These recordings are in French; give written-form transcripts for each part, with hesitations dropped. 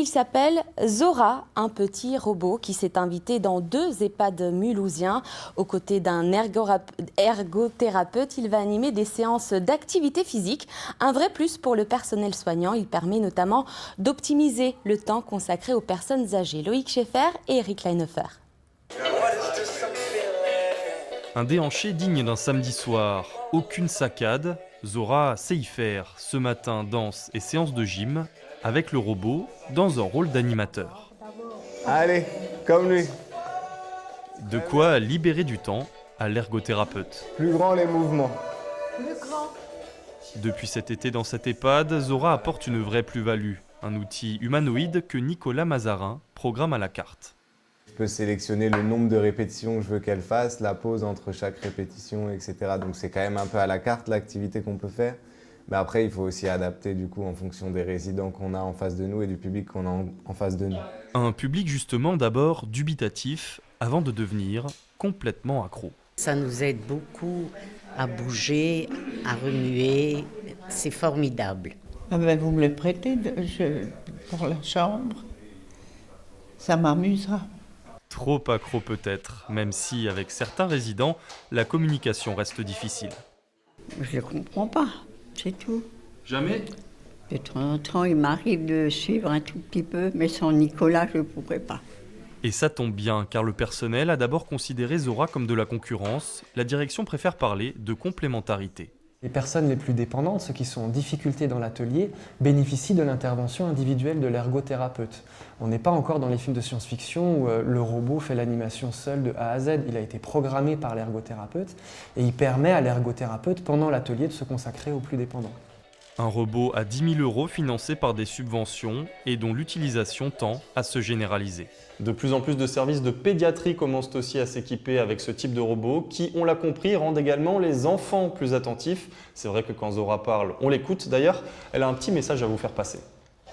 Il s'appelle Zora, un petit robot qui s'est invité dans 2 EHPAD mulhousiens. Aux côtés d'un ergothérapeute, il va animer des séances d'activité physique. Un vrai plus pour le personnel soignant. Il permet notamment d'optimiser le temps consacré aux personnes âgées. Loïc Schaeffer et Eric Leinhofer. Un déhanché digne d'un samedi soir. Aucune saccade. Zora sait y faire. Ce matin, danse et séance de gym avec le robot dans un rôle d'animateur. Allez, comme lui. De quoi libérer du temps à l'ergothérapeute. Plus grand les mouvements. Depuis cet été dans cette EHPAD, Zora apporte une vraie plus-value. Un outil humanoïde que Nicolas Mazarin programme à la carte. Je peux sélectionner le nombre de répétitions que je veux qu'elle fasse, la pause entre chaque répétition, etc. Donc c'est quand même un peu à la carte l'activité qu'on peut faire. Mais après, il faut aussi adapter du coup en fonction des résidents qu'on a en face de nous et du public qu'on a en face de nous. Un public justement d'abord dubitatif avant de devenir complètement accro. Ça nous aide beaucoup à bouger, à remuer. C'est formidable. Ah ben vous me le prêtez pour la chambre. Ça m'amusera. Trop accro peut-être, même si avec certains résidents, la communication reste difficile. Je ne comprends pas, c'est tout. Jamais ? De temps en temps, il m'arrive de suivre un tout petit peu, mais sans Nicolas, je ne pourrais pas. Et ça tombe bien, car le personnel a d'abord considéré Zora comme de la concurrence. La direction préfère parler de complémentarité. Les personnes les plus dépendantes, ceux qui sont en difficulté dans l'atelier, bénéficient de l'intervention individuelle de l'ergothérapeute. On n'est pas encore dans les films de science-fiction où le robot fait l'animation seul de A à Z. Il a été programmé par l'ergothérapeute et il permet à l'ergothérapeute pendant l'atelier de se consacrer aux plus dépendants. Un robot à 10 000 € financé par des subventions et dont l'utilisation tend à se généraliser. De plus en plus de services de pédiatrie commencent aussi à s'équiper avec ce type de robot qui, on l'a compris, rendent également les enfants plus attentifs. C'est vrai que quand Zora parle, on l'écoute. D'ailleurs, elle a un petit message à vous faire passer.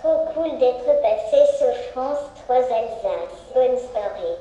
Trop cool d'être passé sur France 3 Alsace. Bonne soirée.